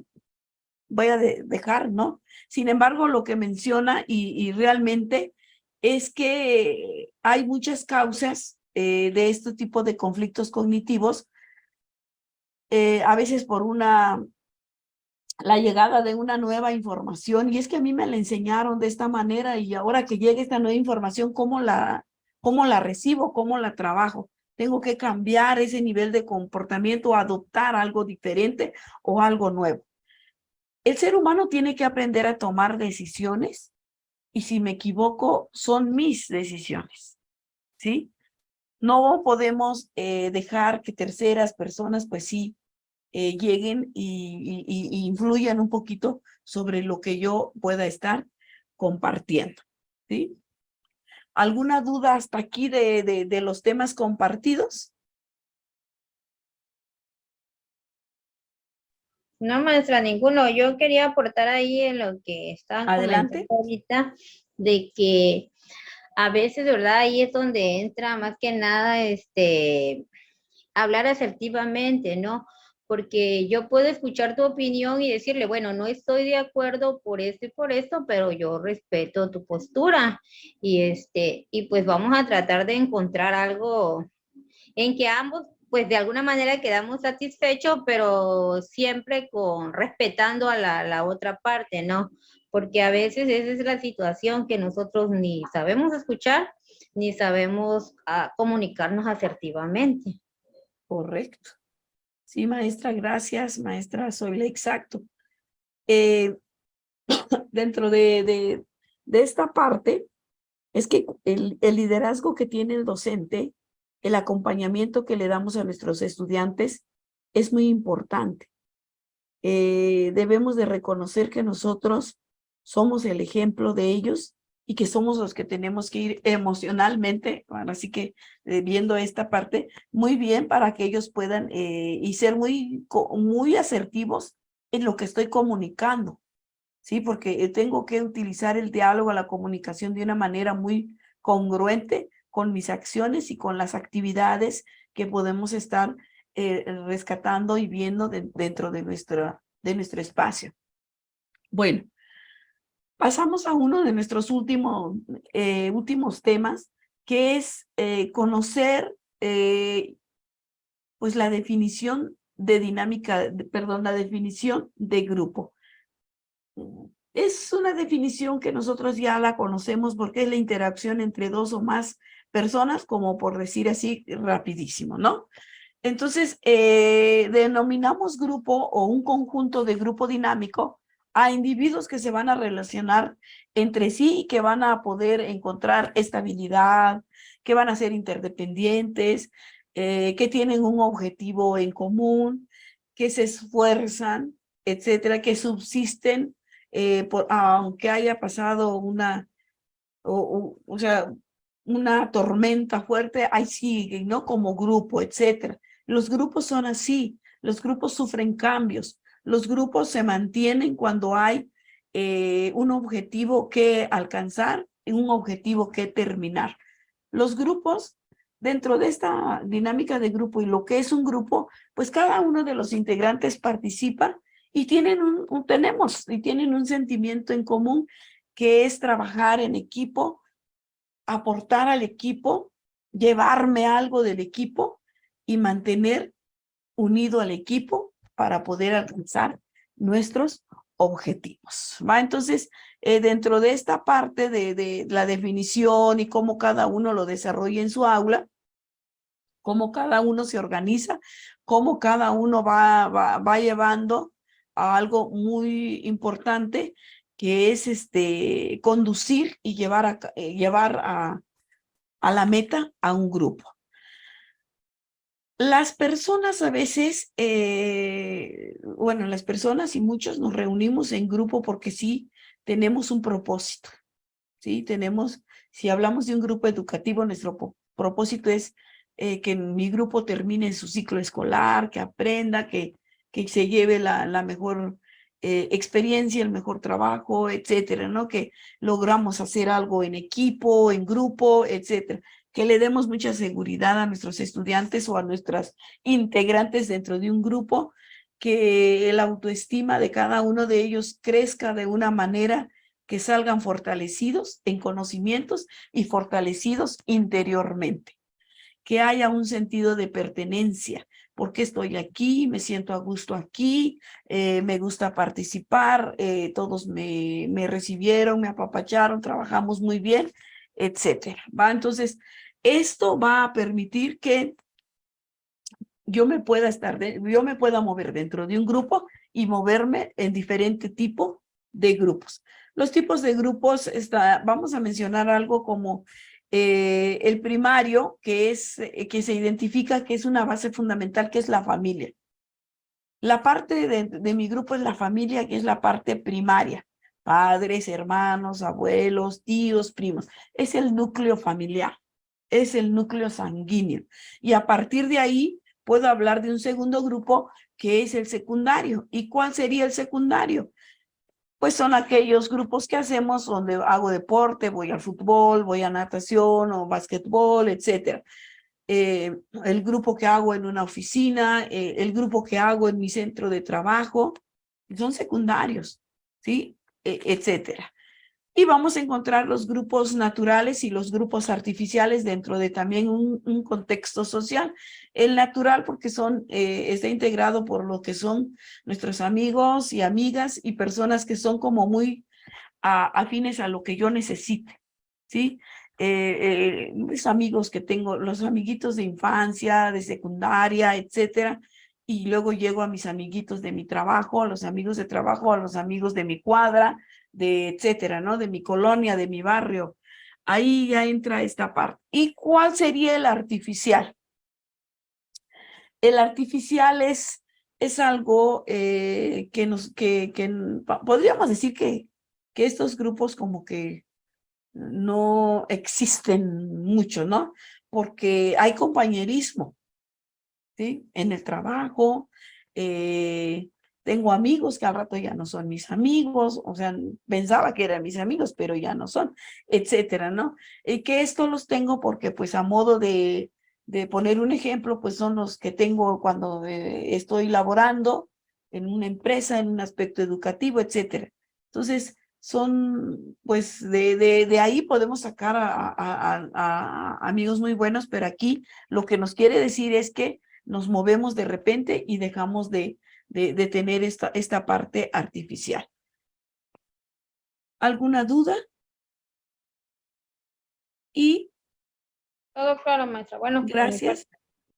voy a dejar, ¿no? Sin embargo, lo que menciona y realmente es que hay muchas causas de este tipo de conflictos cognitivos, a veces por la llegada de una nueva información, y es que a mí me la enseñaron de esta manera, y ahora que llegue esta nueva información, ¿cómo la recibo? ¿Cómo la trabajo? Tengo que cambiar ese nivel de comportamiento, adoptar algo diferente o algo nuevo. El ser humano tiene que aprender a tomar decisiones, y si me equivoco, son mis decisiones, ¿sí? No podemos dejar que terceras personas, pues sí, lleguen y influyan un poquito sobre lo que yo pueda estar compartiendo, ¿sí? ¿Alguna duda hasta aquí de los temas compartidos? No, maestra, ninguno. Yo quería aportar ahí en lo que estaban comentando Adelante. ahorita, de que a veces, de verdad, ahí es donde entra más que nada hablar asertivamente, ¿no? Porque yo puedo escuchar tu opinión y decirle, bueno, no estoy de acuerdo por esto y por esto, pero yo respeto tu postura y pues vamos a tratar de encontrar algo en que ambos, pues de alguna manera quedamos satisfechos, pero siempre respetando a la otra parte, ¿no? Porque a veces esa es la situación que nosotros ni sabemos escuchar, ni sabemos comunicarnos asertivamente. Correcto. Sí, maestra, gracias, maestra Zoila, exacto. Eh, dentro de esta parte, es que el liderazgo que tiene el docente, el acompañamiento que le damos a nuestros estudiantes, es muy importante. Debemos de reconocer que nosotros somos el ejemplo de ellos y que somos los que tenemos que ir emocionalmente, bueno, así que viendo esta parte, muy bien para que ellos puedan y ser muy asertivos en lo que estoy comunicando, ¿sí? Porque tengo que utilizar el diálogo, la comunicación de una manera muy congruente con mis acciones y con las actividades que podemos estar rescatando y viendo dentro de nuestro espacio. Bueno, pasamos a uno de nuestros últimos temas, que es conocer pues la definición de la definición de grupo. Es una definición que nosotros ya la conocemos porque es la interacción entre dos o más personas, como por decir así, rapidísimo, ¿no? Entonces, denominamos grupo o un conjunto de grupo dinámico a individuos que se van a relacionar entre sí y que van a poder encontrar estabilidad, que van a ser interdependientes, que tienen un objetivo en común, que se esfuerzan, etcétera, que subsisten aunque haya pasado o sea, una tormenta fuerte, ahí siguen, ¿no? Como grupo, etcétera. Los grupos son así, los grupos sufren cambios, los grupos se mantienen cuando hay un objetivo que alcanzar y un objetivo que terminar. Los grupos, dentro de esta dinámica de grupo y lo que es un grupo, pues cada uno de los integrantes participa y tienen tienen un sentimiento en común, que es trabajar en equipo, aportar al equipo, llevarme algo del equipo y mantener unido al equipo para poder alcanzar nuestros objetivos, ¿va? Entonces, dentro de esta parte de la definición y cómo cada uno lo desarrolla en su aula, cómo cada uno se organiza, cómo cada uno va llevando a algo muy importante, que es conducir y llevar a la meta a un grupo. Las personas a veces, bueno, las personas y muchos nos reunimos en grupo porque sí tenemos un propósito, ¿sí? Si hablamos de un grupo educativo, nuestro propósito es que mi grupo termine su ciclo escolar, que aprenda, que se lleve la mejor experiencia, el mejor trabajo, etcétera, ¿no? Que logramos hacer algo en equipo, en grupo, etcétera. Que le demos mucha seguridad a nuestros estudiantes o a nuestras integrantes dentro de un grupo, que la autoestima de cada uno de ellos crezca de una manera que salgan fortalecidos en conocimientos y fortalecidos interiormente. Que haya un sentido de pertenencia. ¿Por qué estoy aquí? Me siento a gusto aquí, me gusta participar, todos me recibieron, me apapacharon, trabajamos muy bien, etcétera, ¿va? Entonces, esto va a permitir que yo me pueda mover dentro de un grupo y moverme en diferente tipo de grupos. Los tipos de grupos, vamos a mencionar algo como el primario, que se identifica que es una base fundamental, que es la familia. La parte de mi grupo es la familia, que es la parte primaria. Padres, hermanos, abuelos, tíos, primos. Es el núcleo familiar, es el núcleo sanguíneo. Y a partir de ahí puedo hablar de un segundo grupo, que es el secundario. ¿Y cuál sería el secundario? Pues son aquellos grupos que hacemos donde hago deporte, voy al fútbol, voy a natación o básquetbol, etcétera. El grupo que hago en una oficina, el grupo que hago en mi centro de trabajo, son secundarios, ¿sí? Etcétera. Y vamos a encontrar los grupos naturales y los grupos artificiales dentro de también un contexto social. El natural porque está integrado por lo que son nuestros amigos y amigas y personas que son como muy afines a lo que yo necesite, ¿sí? Mis amigos que tengo, los amiguitos de infancia, de secundaria, etcétera, y luego llego a mis amiguitos de mi trabajo, a los amigos de trabajo, a los amigos de mi cuadra, etcétera, ¿no? De mi colonia, de mi barrio. Ahí ya entra esta parte. ¿Y cuál sería el artificial? El artificial es algo que podríamos decir que estos grupos como que no existen mucho, ¿no? Porque hay compañerismo, ¿sí? En el trabajo, tengo amigos que al rato ya no son mis amigos, o sea, pensaba que eran mis amigos, pero ya no son, etcétera, ¿no? Y que esto los tengo porque, pues, a modo de poner un ejemplo, pues son los que tengo cuando estoy laborando en una empresa, en un aspecto educativo, etcétera. Entonces, pues, de ahí podemos sacar a amigos muy buenos, pero aquí lo que nos quiere decir es que nos movemos de repente y dejamos de tener esta parte artificial. ¿Alguna duda? Y Todo claro, maestra. Bueno, gracias.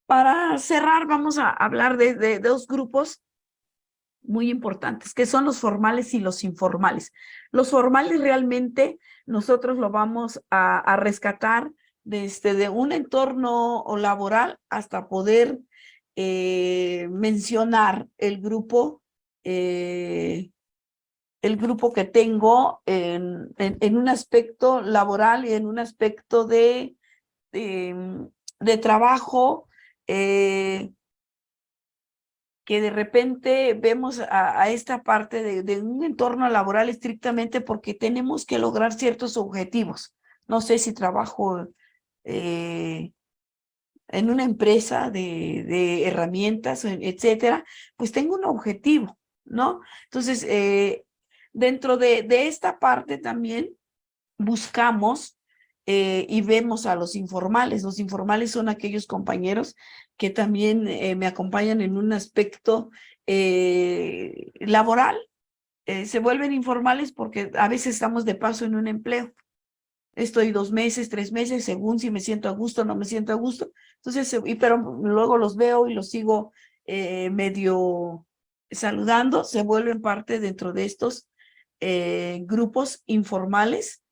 Para cerrar, vamos a hablar de dos grupos muy importantes, que son los formales y los informales. Los formales realmente nosotros lo vamos a rescatar desde de un entorno laboral hasta poder mencionar el grupo que tengo en un aspecto laboral y en un aspecto de trabajo, que de repente vemos a esta parte de un entorno laboral estrictamente porque tenemos que lograr ciertos objetivos. No sé si trabajo en una empresa de herramientas, etcétera, pues tengo un objetivo, ¿no? Entonces, dentro de esta parte también buscamos y vemos a los informales. Los informales son aquellos compañeros que también me acompañan en un aspecto laboral. Se vuelven informales porque a veces estamos de paso en un empleo. Estoy 2 meses, 3 meses, según si me siento a gusto o no me siento a gusto. Entonces, pero luego los veo y los sigo medio saludando, se vuelven parte dentro de estos grupos informales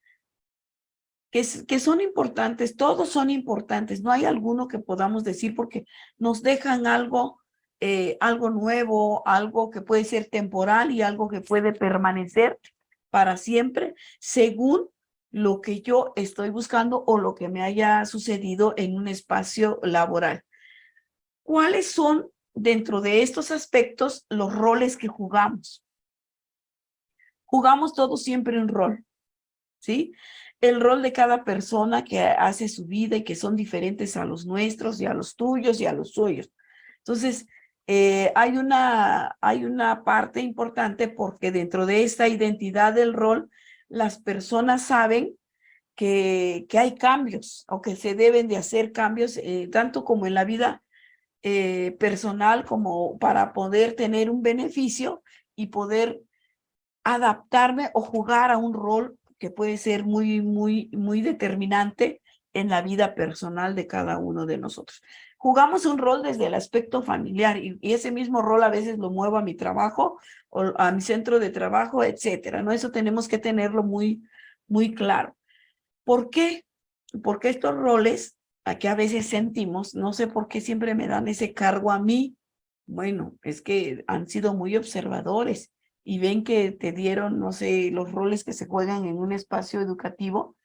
que son importantes, todos son importantes, no hay alguno que podamos decir porque nos dejan algo nuevo, algo que puede ser temporal y algo que puede permanecer para siempre, según lo que yo estoy buscando o lo que me haya sucedido en un espacio laboral. ¿Cuáles son dentro de estos aspectos los roles que jugamos? Jugamos todos siempre un rol, ¿sí? El rol de cada persona que hace su vida y que son diferentes a los nuestros y a los tuyos y a los suyos. Entonces, hay una parte importante porque dentro de esta identidad del rol, las personas saben que hay cambios o que se deben de hacer cambios, tanto como en la vida personal como para poder tener un beneficio y poder adaptarme o jugar a un rol que puede ser muy determinante en la vida personal de cada uno de nosotros. Jugamos un rol desde el aspecto familiar y ese mismo rol a veces lo muevo a mi trabajo o a mi centro de trabajo, etcétera, ¿no? Eso tenemos que tenerlo muy claro. ¿Por qué? Porque estos roles, aquí a veces sentimos, no sé por qué siempre me dan ese cargo a mí. Bueno, es que han sido muy observadores y ven que te dieron, no sé, los roles que se juegan en un espacio educativo,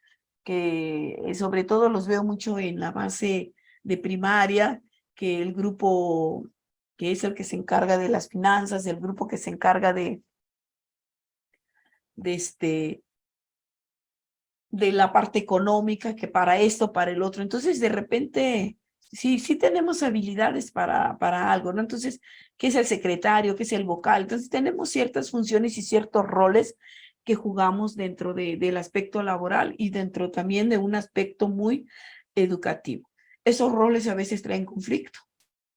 que sobre todo los veo mucho en la base de primaria, que el grupo que es el que se encarga de las finanzas, el grupo que se encarga de la parte económica, que para esto, para el otro. Entonces, de repente, sí tenemos habilidades para algo, ¿no? Entonces, ¿qué es el secretario? ¿Qué es el vocal? Entonces, tenemos ciertas funciones y ciertos roles que jugamos dentro del aspecto laboral y dentro también de un aspecto muy educativo. Esos roles a veces traen conflicto,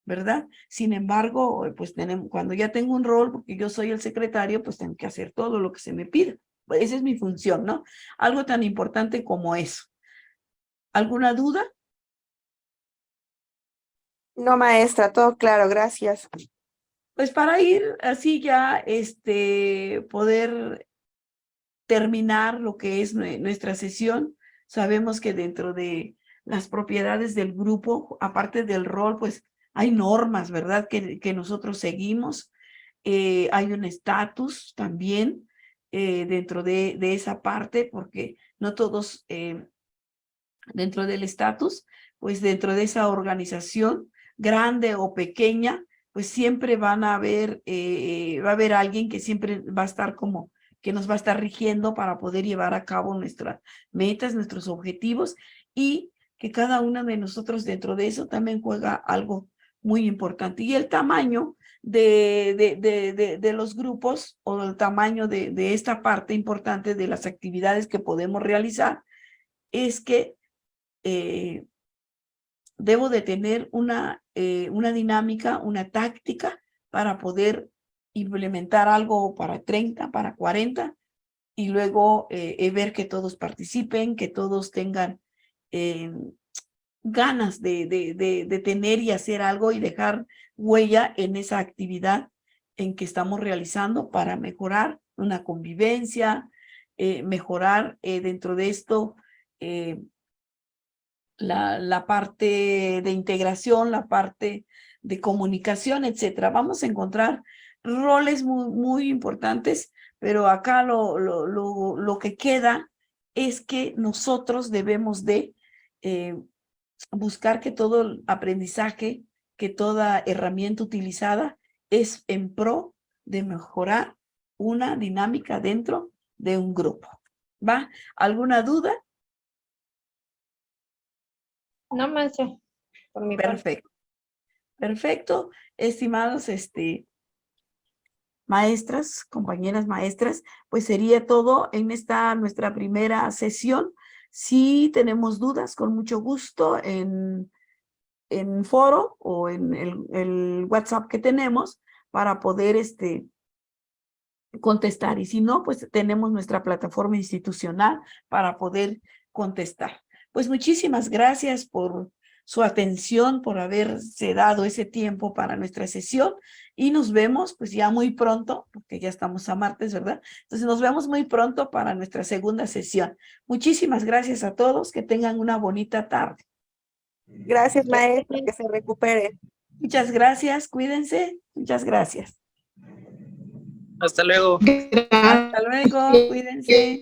¿verdad? Sin embargo, pues cuando ya tengo un rol, porque yo soy el secretario, pues tengo que hacer todo lo que se me pida. Esa es mi función, ¿no? Algo tan importante como eso. ¿Alguna duda? No, maestra, todo claro, gracias. Pues para ir así ya, poder terminar lo que es nuestra sesión, sabemos que dentro de las propiedades del grupo, aparte del rol, pues hay normas, ¿verdad? Que nosotros seguimos. Hay un estatus también dentro de esa parte, porque no todos dentro del estatus, pues dentro de esa organización, grande o pequeña, pues siempre van a haber, va a haber alguien que siempre va a estar como, que nos va a estar rigiendo para poder llevar a cabo nuestras metas, nuestros objetivos y que cada uno de nosotros dentro de eso también juega algo muy importante. Y el tamaño de los grupos o el tamaño de esta parte importante de las actividades que podemos realizar es que debo de tener una dinámica, una táctica para poder implementar algo para 30, para 40 y luego ver que todos participen, que todos tengan ganas de tener y hacer algo y dejar huella en esa actividad en que estamos realizando para mejorar una convivencia, mejorar dentro de esto la parte de integración, la parte de comunicación, etcétera. Vamos a encontrar roles muy importantes, pero acá lo que queda es que nosotros debemos de buscar que todo el aprendizaje, que toda herramienta utilizada es en pro de mejorar una dinámica dentro de un grupo. ¿Va? ¿Alguna duda? No, maestra, por mi parte. Perfecto. Perfecto, estimados maestras, compañeras maestras, pues sería todo en esta nuestra primera sesión. Si tenemos dudas, con mucho gusto en foro o en el WhatsApp que tenemos para poder contestar. Y si no, pues tenemos nuestra plataforma institucional para poder contestar. Pues muchísimas gracias por su atención, por haberse dado ese tiempo para nuestra sesión y nos vemos pues ya muy pronto, porque ya estamos a martes, ¿verdad? Entonces nos vemos muy pronto para nuestra segunda sesión. Muchísimas gracias a todos, que tengan una bonita tarde. Gracias, maestra, que se recupere. Muchas gracias, cuídense, muchas gracias. Hasta luego. Hasta luego, cuídense.